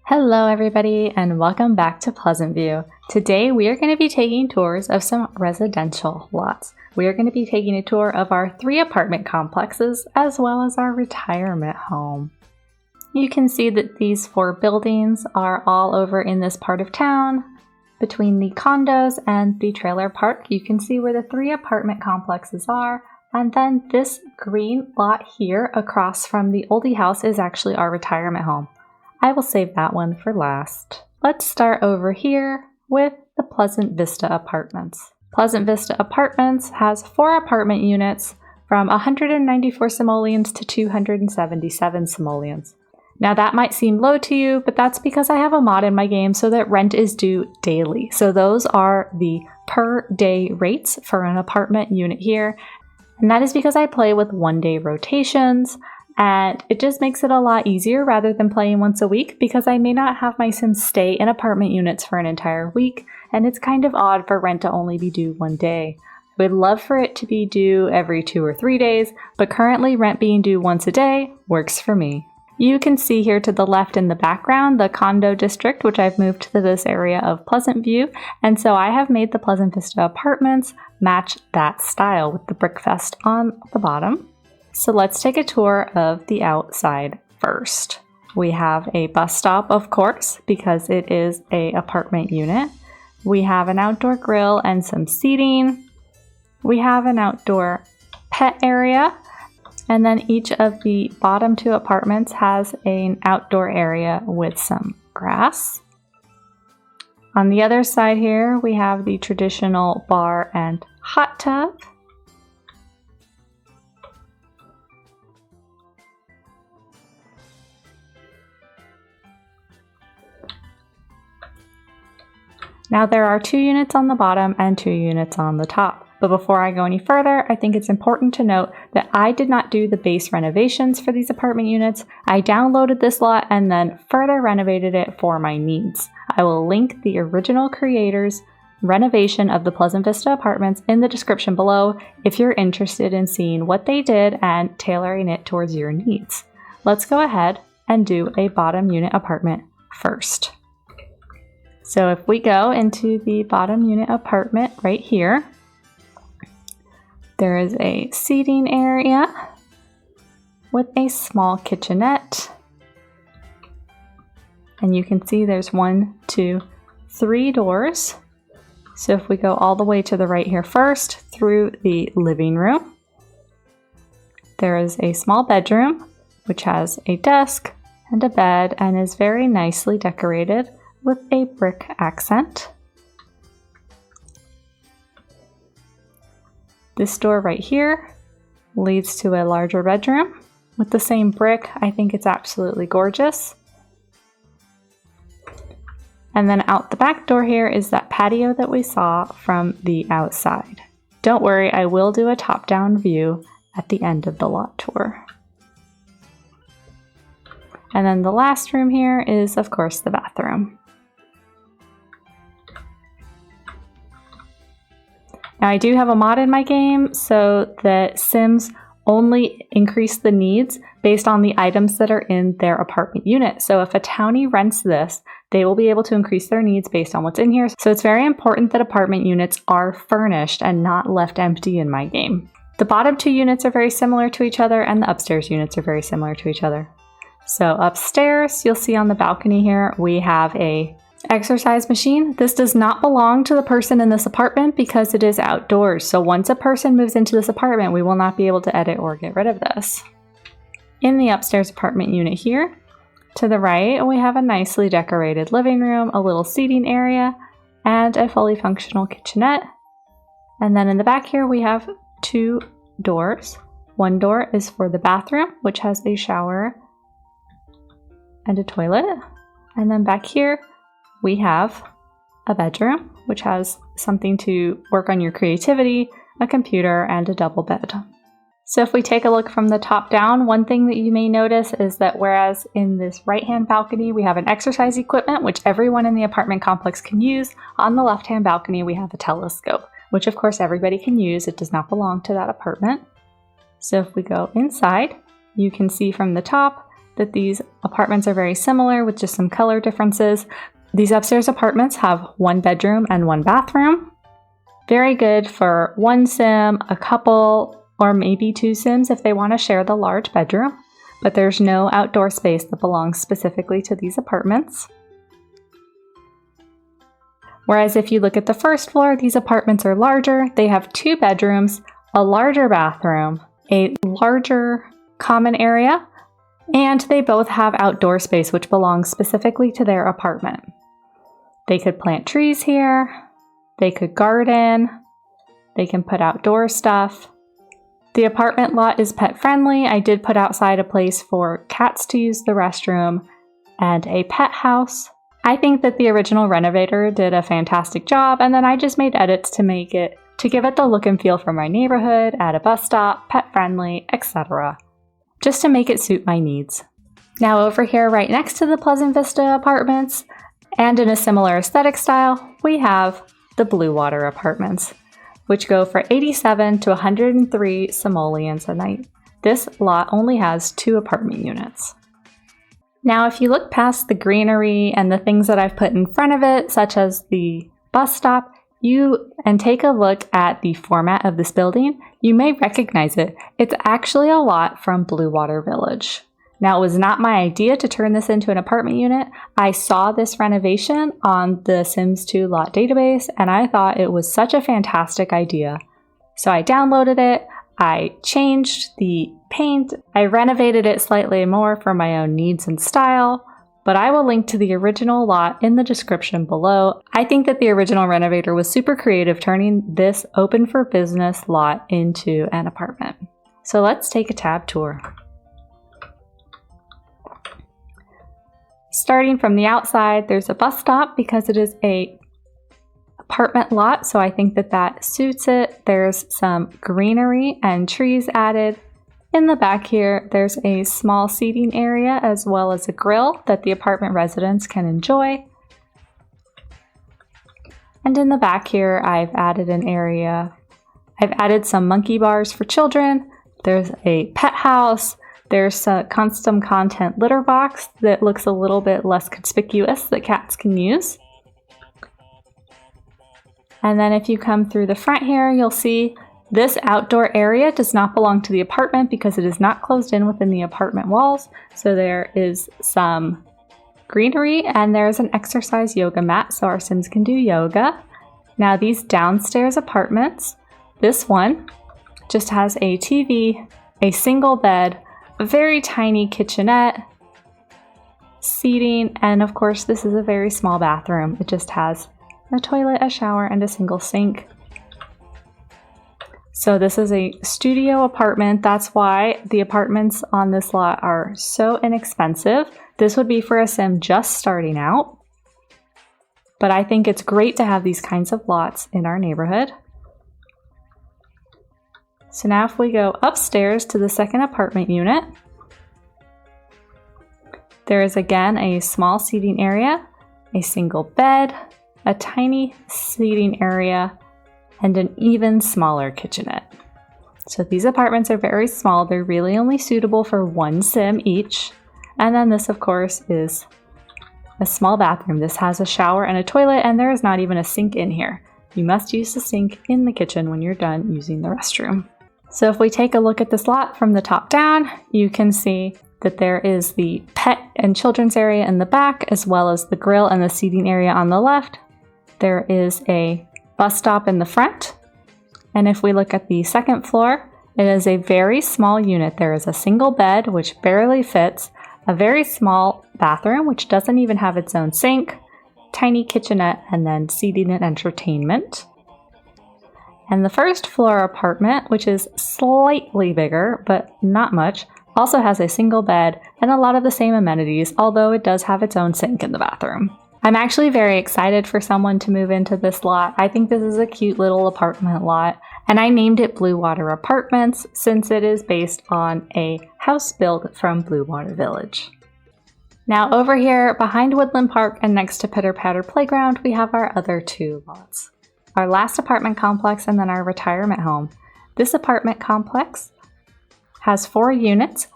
Hello everybody and welcome back to Pleasantview. Today we are going to be taking tours of some residential lots. We are going to be taking a tour of our 3 apartment complexes as well as our retirement home. You can see that these 4 buildings are all over in this part of town. Between the condos and the trailer park, you can see where the 3 apartment complexes are. And then this green lot here across from the oldie house is actually our retirement home. I will save that one for last. Let's start over here with the Pleasant Vista Apartments. Pleasant Vista Apartments has 4 apartment units from 194 simoleons to 277 simoleons. Now that might seem low to you, but that's because I have a mod in my game so that rent is due daily. So those are the per day rates for an apartment unit here. And that is because I play with 1-day rotations. And it just makes it a lot easier rather than playing once a week because I may not have my Sims stay in apartment units for an entire week, and it's kind of odd for rent to only be due 1 day. I would love for it to be due every 2 or 3 days, but currently rent being due once a day works for me. You can see here to the left in the background the condo district, which I've moved to this area of Pleasantview, and so I have made the Pleasant Vista Apartments match that style with the Brickfest on the bottom. So let's take a tour of the outside first. We have a bus stop, of course, because it is an apartment unit. We have an outdoor grill and some seating. We have an outdoor pet area. And then each of the bottom 2 apartments has an outdoor area with some grass. On the other side here, we have the traditional bar and hot tub. Now there are 2 units on the bottom and 2 units on the top. But before I go any further, I think it's important to note that I did not do the base renovations for these apartment units. I downloaded this lot and then further renovated it for my needs. I will link the original creators' renovation of the Pleasant Vista Apartments in the description below if you're interested in seeing what they did and tailoring it towards your needs. Let's go ahead and do a bottom unit apartment first. So if we go into the bottom unit apartment right here, there is a seating area with a small kitchenette. And you can see there's 1, 2, 3 doors. So if we go all the way to the right here first, through the living room, there is a small bedroom, which has a desk and a bed and is very nicely decorated with a brick accent. This door right here leads to a larger bedroom with the same brick. I think it's absolutely gorgeous. And then out the back door here is that patio that we saw from the outside. Don't worry, I will do a top-down view at the end of the lot tour. And then the last room here is, of course, the bathroom. Now I do have a mod in my game so that Sims only increase the needs based on the items that are in their apartment unit. So if a townie rents this, they will be able to increase their needs based on what's in here. So it's very important that apartment units are furnished and not left empty in my game. The bottom 2 units are very similar to each other and the upstairs units are very similar to each other. So upstairs, you'll see on the balcony here, we have a exercise machine. This does not belong to the person in this apartment because it is outdoors. So once a person moves into this apartment, we will not be able to edit or get rid of this. In the upstairs apartment unit here, to the right, we have a nicely decorated living room, a little seating area, and a fully functional kitchenette. And then in the back here, we have 2 doors. One door is for the bathroom, which has a shower and a toilet. And then back here, we have a bedroom, which has something to work on your creativity, a computer, and a double bed. So if we take a look from the top down, one thing that you may notice is that whereas in this right-hand balcony, we have an exercise equipment, which everyone in the apartment complex can use, on the left-hand balcony, we have a telescope, which of course everybody can use. It does not belong to that apartment. So if we go inside, you can see from the top that these apartments are very similar with just some color differences. These upstairs apartments have 1 bedroom and 1 bathroom. Very good for 1 sim, a couple, or maybe 2 sims if they want to share the large bedroom. But there's no outdoor space that belongs specifically to these apartments. Whereas if you look at the first floor, these apartments are larger. They have 2 bedrooms, a larger bathroom, a larger common area, and they both have outdoor space which belongs specifically to their apartment. They could plant trees here, they could garden, they can put outdoor stuff. The apartment lot is pet friendly. I did put outside a place for cats to use the restroom and a pet house. I think that the original renovator did a fantastic job, and then I just made edits to give it the look and feel for my neighborhood, add a bus stop, pet friendly, etc. Just to make it suit my needs. Now over here right next to the Pleasant Vista Apartments, and in a similar aesthetic style, we have the Bluewater Apartments, which go for 87 to 103 simoleons a night. This lot only has 2 apartment units. Now if you look past the greenery and the things that I've put in front of it, such as the bus stop, and take a look at the format of this building, you may recognize it. It's actually a lot from Bluewater Village. Now, it was not my idea to turn this into an apartment unit. I saw this renovation on the Sims 2 lot database, and I thought it was such a fantastic idea. So I downloaded it, I changed the paint, I renovated it slightly more for my own needs and style, but I will link to the original lot in the description below. I think that the original renovator was super creative turning this open for business lot into an apartment. So let's take a tab tour. Starting from the outside, there's a bus stop because it is a apartment lot, so I think that that suits it. There's some greenery and trees added. In the back here, there's a small seating area as well as a grill that the apartment residents can enjoy. And in the back here, I've added an area. I've added some monkey bars for children. There's a pet house. There's a custom content litter box that looks a little bit less conspicuous that cats can use. And then if you come through the front here, you'll see this outdoor area does not belong to the apartment because it is not closed in within the apartment walls. So there is some greenery and there's an exercise yoga mat so our Sims can do yoga. Now these downstairs apartments, this one just has a TV, a single bed, a very tiny kitchenette, seating, and of course this is a very small bathroom. It just has a toilet, a shower, and a single sink. So this is a studio apartment. That's why the apartments on this lot are so inexpensive. This would be for a Sim just starting out. But I think it's great to have these kinds of lots in our neighborhood. So now if we go upstairs to the second apartment unit, there is again a small seating area, a single bed, a tiny seating area, and an even smaller kitchenette. So these apartments are very small. They're really only suitable for 1 Sim each. And then this, of course, is a small bathroom. This has a shower and a toilet, and there is not even a sink in here. You must use the sink in the kitchen when you're done using the restroom. So if we take a look at this lot from the top down, you can see that there is the pet and children's area in the back, as well as the grill and the seating area on the left. There is a bus stop in the front. And if we look at the second floor, it is a very small unit. There is a single bed, which barely fits, a very small bathroom, which doesn't even have its own sink, tiny kitchenette, and then seating and entertainment. And the first floor apartment, which is slightly bigger, but not much, also has a single bed and a lot of the same amenities, although it does have its own sink in the bathroom. I'm actually very excited for someone to move into this lot. I think this is a cute little apartment lot, and I named it Bluewater Apartments since it is based on a house built from Bluewater Village. Now over here behind Woodland Park and next to Pitter Patter Playground, we have our other 2 lots. Our last apartment complex and then our retirement home. This apartment complex has 4 units.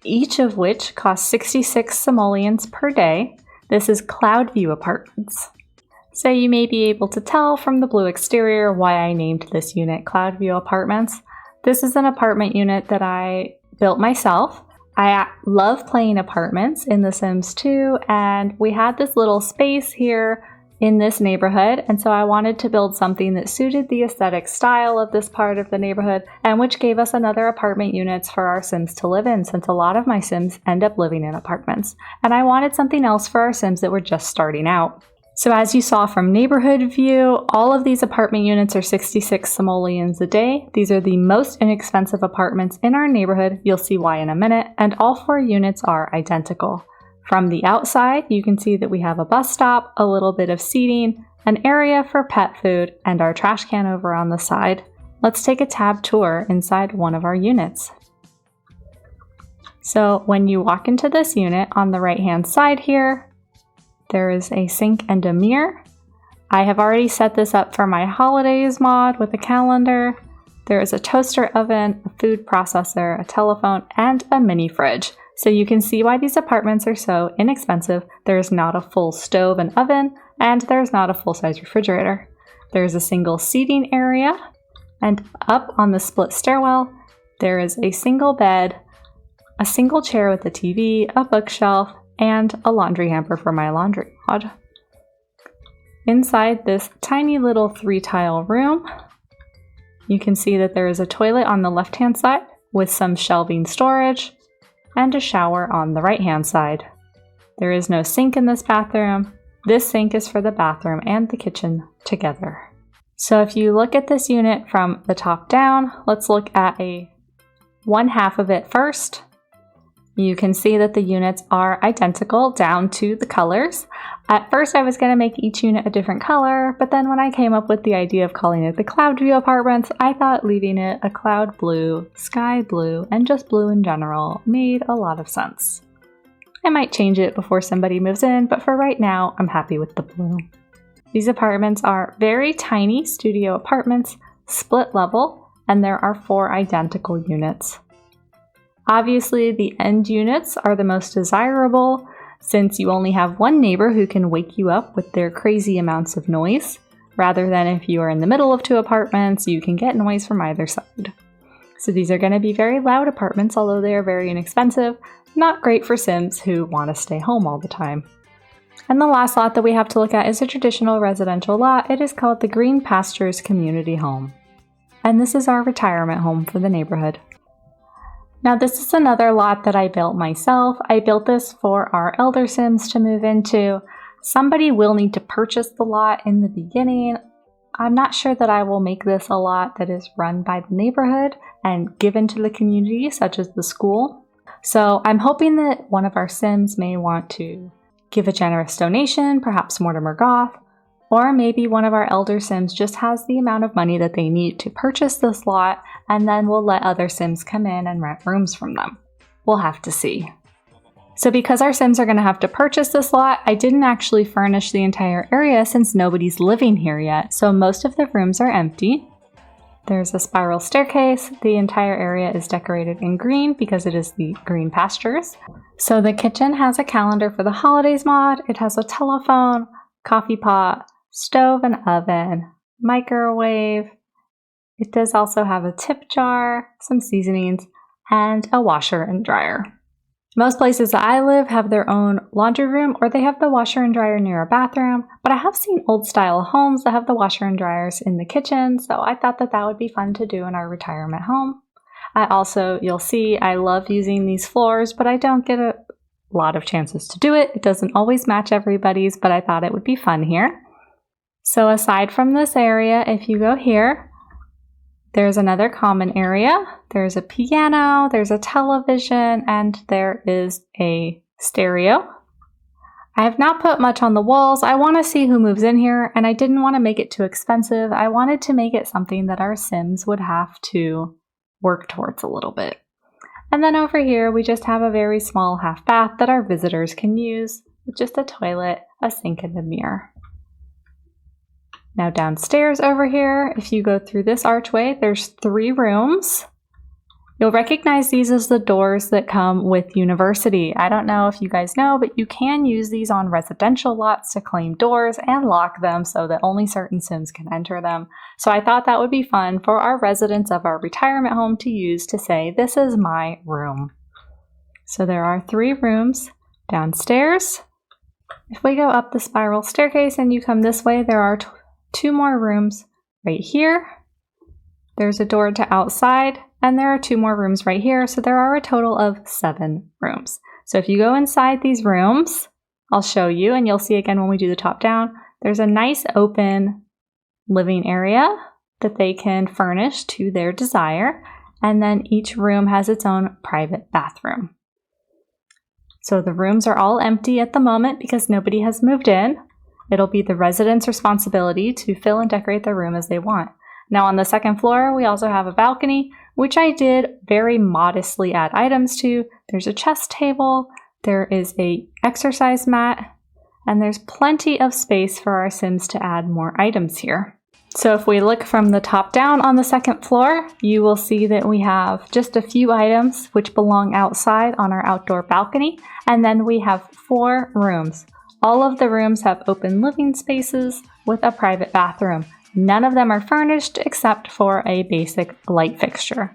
each of which costs 66 simoleons per day. This is Cloudview Apartments. So you may be able to tell from the blue exterior why I named this unit Cloudview Apartments. This is an apartment unit that I built myself. I love playing apartments in The Sims 2, and we had this little space here in this neighborhood, and so I wanted to build something that suited the aesthetic style of this part of the neighborhood, and which gave us another apartment units for our Sims to live in, since a lot of my Sims end up living in apartments. And I wanted something else for our Sims that were just starting out. So as you saw from neighborhood view, all of these apartment units are 66 simoleons a day. These are the most inexpensive apartments in our neighborhood. You'll see why in a minute. And all 4 units are identical. From the outside, you can see that we have a bus stop, a little bit of seating, an area for pet food, and our trash can over on the side. Let's take a tab tour inside one of our units. So when you walk into this unit, on the right-hand side here, there is a sink and a mirror. I have already set this up for my holidays mod with a calendar. There is a toaster oven, a food processor, a telephone, and a mini fridge. So you can see why these apartments are so inexpensive. There's not a full stove and oven, and there's not a full-size refrigerator. There's a single seating area, and up on the split stairwell, there is a single bed, a single chair with a TV, a bookshelf, and a laundry hamper for my laundry mod. Inside this tiny little 3-tile room, you can see that there is a toilet on the left-hand side with some shelving storage and a shower on the right-hand side. There is no sink in this bathroom. This sink is for the bathroom and the kitchen together. So if you look at this unit from the top down, let's look at one half of it first. You can see that the units are identical down to the colors. At first I was going to make each unit a different color, but then when I came up with the idea of calling it the Cloudview Apartments, I thought leaving it a cloud blue, sky blue, and just blue in general made a lot of sense. I might change it before somebody moves in, but for right now, I'm happy with the blue. These apartments are very tiny studio apartments, split level, and there are 4 identical units. Obviously, the end units are the most desirable since you only have one neighbor who can wake you up with their crazy amounts of noise, rather than if you are in the middle of 2 apartments, you can get noise from either side. So these are going to be very loud apartments, although they are very inexpensive, not great for Sims who want to stay home all the time. And the last lot that we have to look at is a traditional residential lot. It is called the Green Pastures Community Home. And this is our retirement home for the neighborhood. Now this is another lot that I built myself. I built this for our elder Sims to move into. Somebody will need to purchase the lot in the beginning. I'm not sure that I will make this a lot that is run by the neighborhood and given to the community, such as the school. So I'm hoping that one of our Sims may want to give a generous donation, perhaps Mortimer Goth, or maybe one of our elder Sims just has the amount of money that they need to purchase this lot, and then we'll let other Sims come in and rent rooms from them. We'll have to see. So because our Sims are going to have to purchase this lot, I didn't actually furnish the entire area since nobody's living here yet, so most of the rooms are empty. There's a spiral staircase. The entire area is decorated in green because it is the Green Pastures. So the kitchen has a calendar for the holidays mod. It has a telephone, coffee pot, stove and oven, microwave. It does also have a tip jar, some seasonings, and a washer and dryer. Most places that I live have their own laundry room or they have the washer and dryer near a bathroom, but I have seen old style homes that have the washer and dryers in the kitchen, so I thought that that would be fun to do in our retirement home. You'll see I love using these floors, but I don't get a lot of chances to do it. It doesn't always match everybody's, but I thought it would be fun here. So aside from this area, if you go here, there's another common area. There's a piano, there's a television, and there is a stereo. I have not put much on the walls. I want to see who moves in here, and I didn't want to make it too expensive. I wanted to make it something that our Sims would have to work towards a little bit. And then over here, we just have a very small half bath that our visitors can use with just a toilet, a sink, and a mirror. Now downstairs over here, if you go through this archway, there's 3 rooms. You'll recognize these as the doors that come with University. I don't know if you guys know, but you can use these on residential lots to claim doors and lock them so that only certain Sims can enter them. So I thought that would be fun for our residents of our retirement home to use to say, this is my room. So there are 3 rooms downstairs. If we go up the spiral staircase and you come this way, there are 2 more rooms right here. There's a door to outside, and there are 2 more rooms right here, so there are a total of 7 rooms. So if you go inside these rooms, I'll show you, and you'll see again when we do the top down, there's a nice open living area that they can furnish to their desire, and then each room has its own private bathroom. So the rooms are all empty at the moment because nobody has moved in. It'll be the residents' responsibility to fill and decorate their room as they want. Now on the second floor, we also have a balcony, which I did very modestly add items to. There's a chess table, there is a exercise mat, and there's plenty of space for our Sims to add more items here. So if we look from the top down on the second floor, you will see that we have just a few items which belong outside on our outdoor balcony, and then we have 4 rooms. All of the rooms have open living spaces with a private bathroom. None of them are furnished except for a basic light fixture.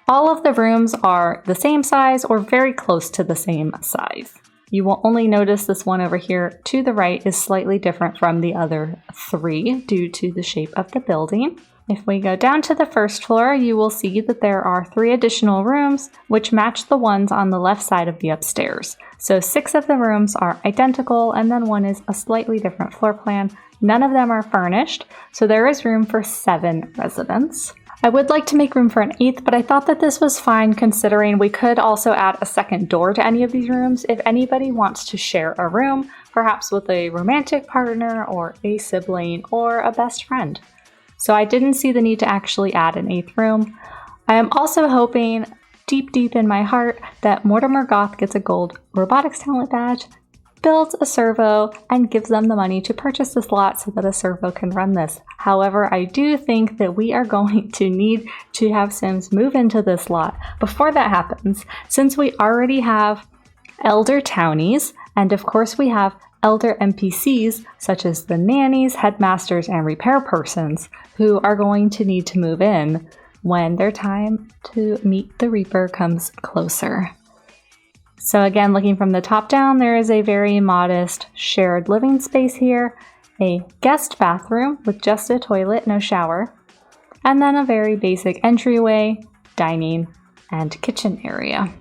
All of the rooms are the same size or very close to the same size. You will only notice this one over here to the right is slightly different from the other 3 due to the shape of the building. If we go down to the first floor, you will see that there are 3 additional rooms which match the ones on the left side of the upstairs. So 6 of the rooms are identical, and then one is a slightly different floor plan. None of them are furnished, so there is room for 7 residents. I would like to make room for an 8th, but I thought that this was fine considering we could also add a second door to any of these rooms if anybody wants to share a room, perhaps with a romantic partner or a sibling or a best friend. So I didn't see the need to actually add an 8th room. I am also hoping deep in my heart that Mortimer Goth gets a gold robotics talent badge, builds a servo, and gives them the money to purchase this lot so that a servo can run this. However, I do think that we are going to need to have Sims move into this lot. Before that happens, since we already have elder townies, and of course we have elder NPCs such as the nannies, headmasters, and repair persons who are going to need to move in when their time to meet the Reaper comes closer. So again, looking from the top down, there is a very modest shared living space here, a guest bathroom with just a toilet, no shower, and then a very basic entryway, dining, and kitchen area.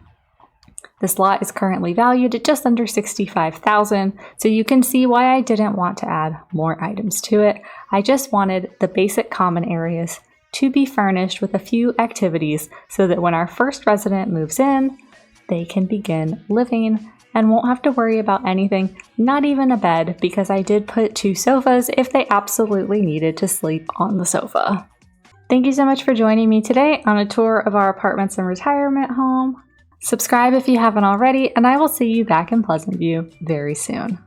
This lot is currently valued at just under $65,000, so you can see why I didn't want to add more items to it. I just wanted the basic common areas to be furnished with a few activities so that when our first resident moves in, they can begin living and won't have to worry about anything, not even a bed, because I did put 2 sofas if they absolutely needed to sleep on the sofa. Thank you so much for joining me today on a tour of our apartments and retirement home. Subscribe if you haven't already, and I will see you back in Pleasantview very soon.